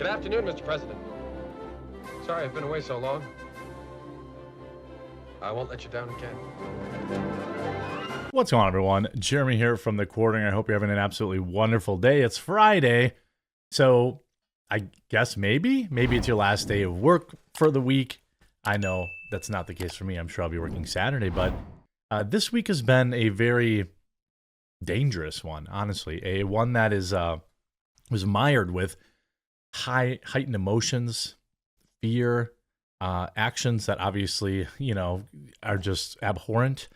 Good afternoon, Mr. President. Sorry I've been away so long. I won't let you down again. What's going on, everyone? Jeremy here from the Quartering. I hope you're having an absolutely wonderful day. It's Friday, so I guess maybe it's your last day of work for the week. I know that's not the case for me. I'm sure I'll be working Saturday, but this week has been a very dangerous one, honestly. A one that is was mired with heightened emotions, fear, actions that obviously, are just abhorrent.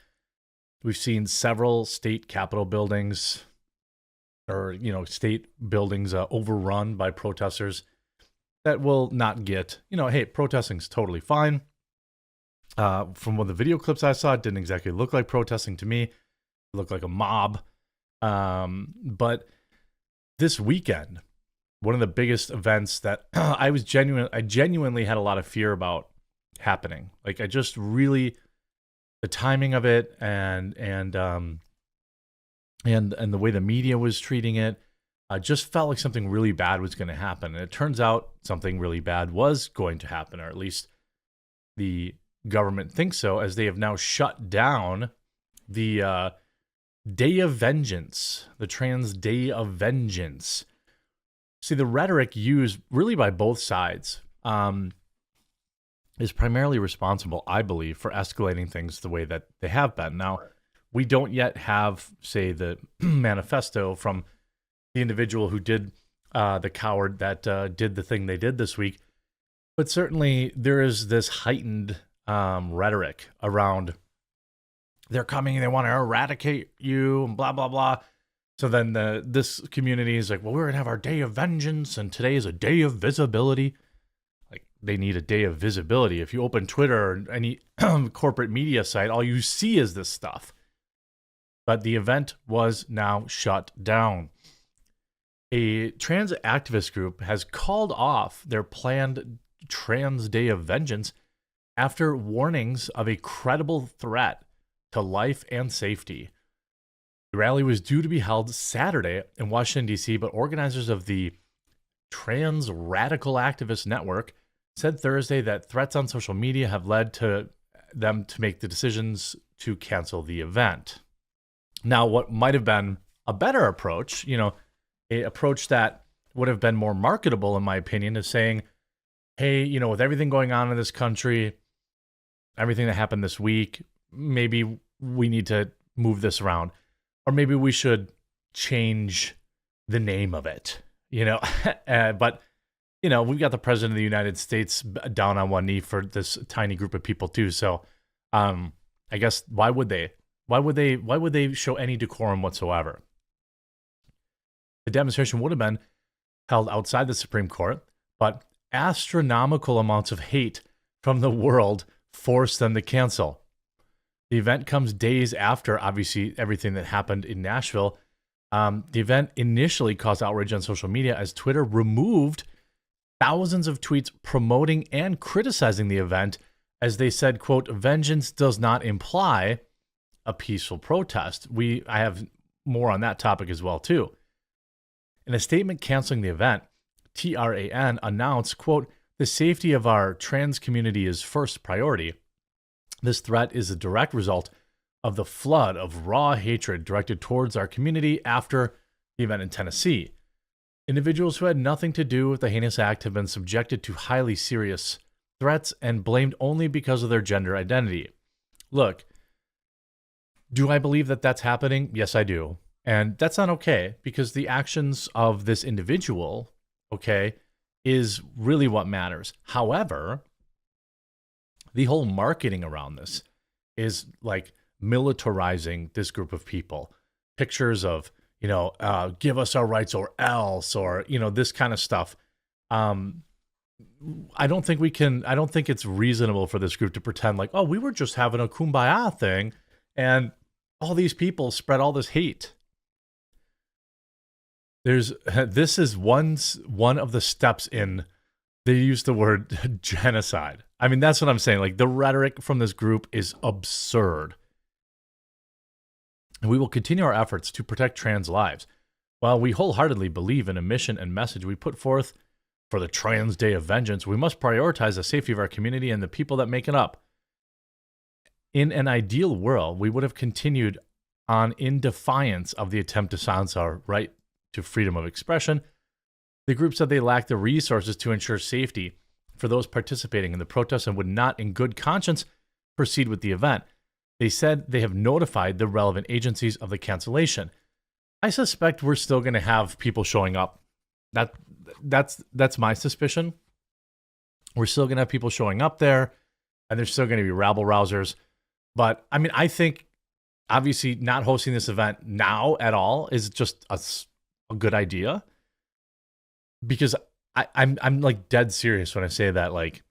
We've seen several state capitol buildings or, state buildings overrun by protesters that will not get, hey, protesting's totally fine. From one of the video clips I saw, it didn't exactly look like protesting to me. It looked like a mob. But this weekend, one of the biggest events that I genuinely had a lot of fear about happening. Like, I just really, the timing of it and the way the media was treating it, just felt like something really bad was going to happen. And it turns out something really bad was going to happen, or at least the government thinks so, as they have now shut down the Day of Vengeance, the Trans Day of Vengeance. See, the rhetoric used really by both sides is primarily responsible, I believe, for escalating things the way that they have been. Now, we don't yet have, say, the manifesto from the individual who did the coward that did the thing they did this week, but certainly there is this heightened rhetoric around they're coming and they want to eradicate you and blah, blah, blah. So then this community is like, well, we're going to have our day of vengeance, and today is a day of visibility. Like, they need a day of visibility. If you open Twitter or any corporate media site, all you see is this stuff. But the event was now shut down. A trans activist group has called off their planned Trans Day of Vengeance after warnings of a credible threat to life and safety. The rally was due to be held Saturday in Washington, D.C., but organizers of the Trans Radical Activist Network said Thursday that threats on social media have led to them to make the decisions to cancel the event. Now, what might have been a better approach, an approach that would have been more marketable, in my opinion, is saying, hey, with everything going on in this country, everything that happened this week, maybe we need to move this around. Or maybe we should change the name of it, but, we've got the president of the United States down on one knee for this tiny group of people too. So I guess why would they show any decorum whatsoever? The demonstration would have been held outside the Supreme Court, but astronomical amounts of hate from the world forced them to cancel. The event comes days after, obviously, everything that happened in Nashville. The event initially caused outrage on social media as Twitter removed thousands of tweets promoting and criticizing the event, as they said, quote, vengeance does not imply a peaceful protest. I have more on that topic as well, too. In a statement canceling the event, TRAN announced, quote, the safety of our trans community is first priority. This threat is a direct result of the flood of raw hatred directed towards our community after the event in Tennessee. Individuals who had nothing to do with the heinous act have been subjected to highly serious threats and blamed only because of their gender identity. Look, do I believe that that's happening? Yes, I do. And that's not okay, because the actions of this individual, is really what matters. However, the whole marketing around this is like militarizing this group of people. Pictures of, give us our rights or else, or, this kind of stuff. I don't think it's reasonable for this group to pretend like, oh, we were just having a kumbaya thing and all these people spread all this hate. This is one of the steps in, they use the word genocide. I mean, that's what I'm saying. Like, the rhetoric from this group is absurd. And we will continue our efforts to protect trans lives. While we wholeheartedly believe in a mission and message we put forth, For the Trans Day of Vengeance, we must prioritize the safety of our community and the people that make it up. In an ideal world, we would have continued on in defiance of the attempt to silence our right to freedom of expression. The group said they lacked the resources to ensure safety for those participating in the protests and would not, in good conscience, proceed with the event. They said they have notified the relevant agencies of the cancellation. I suspect we're still going to have people showing up. That's my suspicion. We're still going to have people showing up there, and there's still going to be rabble-rousers. But, I mean, I think, obviously, not hosting this event now at all is just a good idea. Because I'm like dead serious when I say that. Like,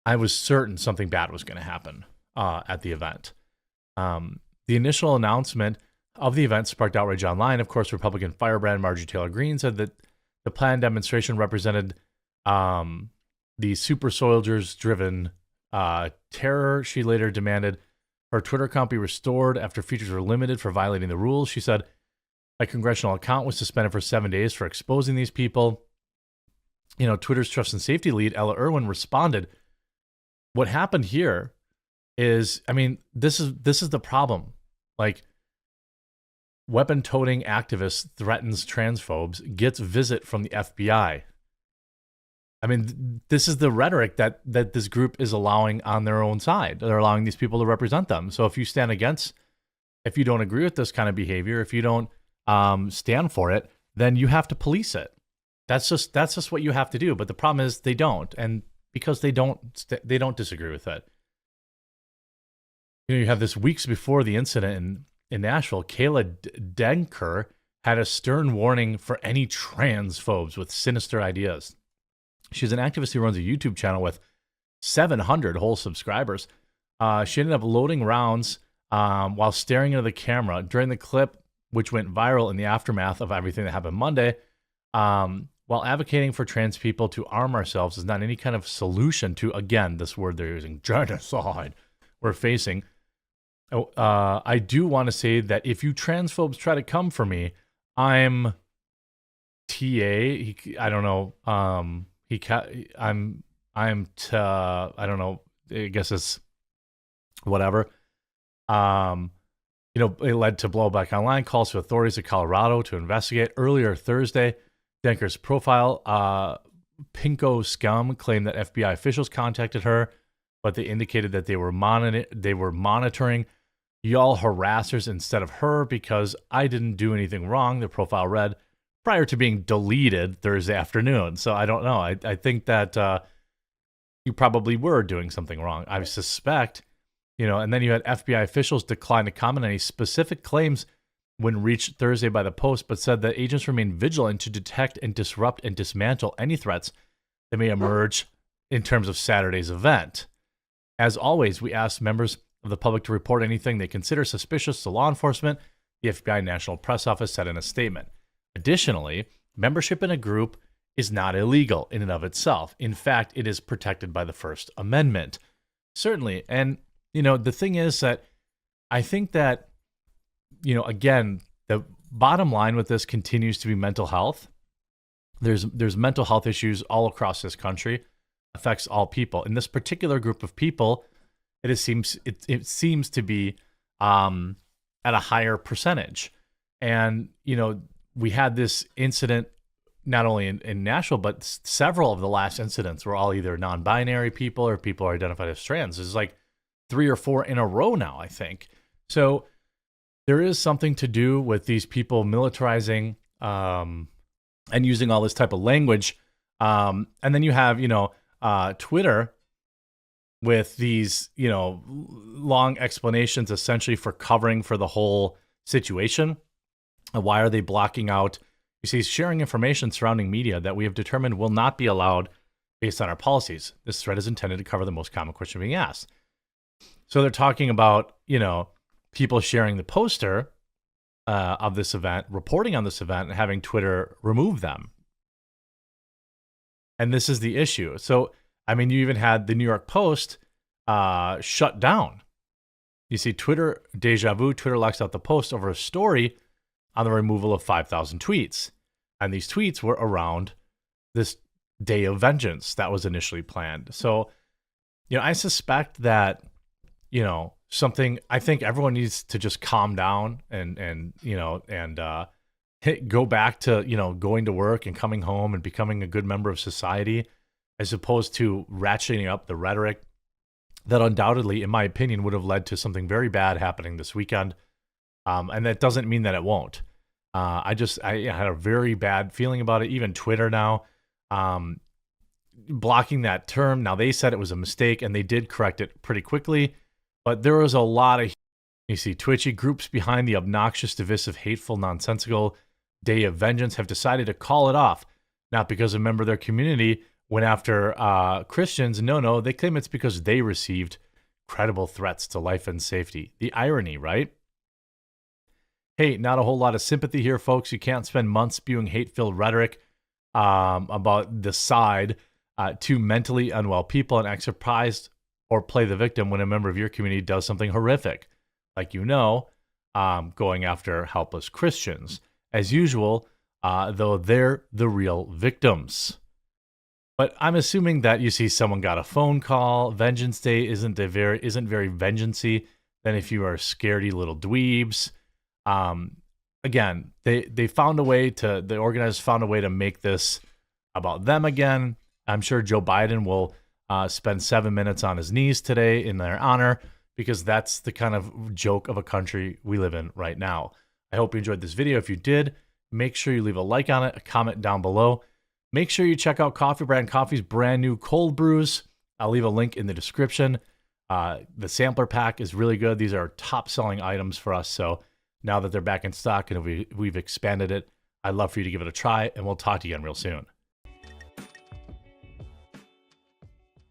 I was certain something bad was going to happen at the event. The initial announcement of the event sparked outrage online. Of course, Republican firebrand Marjorie Taylor Greene said that the planned demonstration represented the super soldiers-driven terror. She later demanded her Twitter account be restored after features were limited for violating the rules. She said my congressional account was suspended for 7 days for exposing these people. You know, Twitter's trust and safety lead, Ella Irwin, responded, what happened here is, I mean, this is the problem. Like, weapon-toting activist threatens transphobes, gets visit from the FBI. I mean, this is the rhetoric that this group is allowing on their own side. They're allowing these people to represent them. So if you stand against, if you don't agree with this kind of behavior, if you don't stand for it, then you have to police it. That's just what you have to do. But the problem is they don't, and because they don't disagree with it. You know, you have this weeks before the incident in Nashville. Kayla Denker had a stern warning for any transphobes with sinister ideas. She's an activist who runs a YouTube channel with 700 whole subscribers. She ended up loading rounds while staring into the camera during the clip, which went viral in the aftermath of everything that happened Monday. While advocating for trans people to arm ourselves is not any kind of solution to, again, this word they're using, genocide, we're facing. I do want to say that if you transphobes try to come for me, I'm I don't know. I don't know. I guess it's whatever. You know, it led to blowback online, calls to authorities of Colorado to investigate. Earlier Thursday, Denker's profile, Pinko Scum, claimed that FBI officials contacted her, but they indicated that they were monitoring y'all harassers instead of her because I didn't do anything wrong, the profile read, prior to being deleted Thursday afternoon. So I don't know. I think that you probably were doing something wrong. I suspect, you know, and then you had FBI officials decline to comment on any specific claims when reached Thursday by the Post, but said that agents remain vigilant to detect and disrupt and dismantle any threats that may emerge in terms of Saturday's event. As always, we ask members of the public to report anything they consider suspicious to law enforcement, the FBI National Press Office said in a statement. Additionally, membership in a group is not illegal in and of itself. In fact, it is protected by the First Amendment. Certainly. And, you know, the thing is that I think that, you know, again, the bottom line with this continues to be mental health. There's mental health issues all across this country, affects all people. In this particular group of people, it seems to be at a higher percentage. And, you know, we had this incident not only in Nashville, but several of the last incidents were all either non-binary people or people are identified as trans. There's like 3 or 4 in a row now, I think. So there is something to do with these people militarizing and using all this type of language. And then you have, you know, Twitter with these, you know, long explanations essentially for covering for the whole situation. Why are they blocking out? You see, sharing information surrounding media that we have determined will not be allowed based on our policies. This thread is intended to cover the most common question being asked. So they're talking about, you know, people sharing the poster of this event, reporting on this event, and having Twitter remove them. And this is the issue. So, I mean, you even had the New York Post shut down. You see, Twitter, deja vu, Twitter locks out the Post over a story on the removal of 5,000 tweets. And these tweets were around this day of vengeance that was initially planned. So, I suspect that, something, I think everyone needs to just calm down and go back to, going to work and coming home and becoming a good member of society, as opposed to ratcheting up the rhetoric that undoubtedly, in my opinion, would have led to something very bad happening this weekend. And that doesn't mean that it won't. I had a very bad feeling about it. Even Twitter now, blocking that term. Now, they said it was a mistake and they did correct it pretty quickly, but there was a lot of, twitchy groups behind the obnoxious, divisive, hateful, nonsensical Day of Vengeance have decided to call it off, not because a member of their community went after Christians. No, they claim it's because they received credible threats to life and safety. The irony, right? Hey, not a whole lot of sympathy here, folks. You can't spend months spewing hate-filled rhetoric about the side to mentally unwell people and act surprised or play the victim when a member of your community does something horrific, like going after helpless Christians. As usual, though they're the real victims. But I'm assuming that someone got a phone call. Vengeance Day isn't very vengeancey than if you are scaredy little dweebs. Again, the organizers found a way to make this about them again. I'm sure Joe Biden will spend 7 minutes on his knees today in their honor, because that's the kind of joke of a country we live in right now. I hope you enjoyed this video. If you did, make sure you leave a like on it, a comment down below. Make sure you check out Coffee Brand Coffee's brand new cold brews. I'll leave a link in the description. The sampler pack is really good. These are top selling items for us. So now that they're back in stock and we've expanded it, I'd love for you to give it a try, and we'll talk to you again real soon.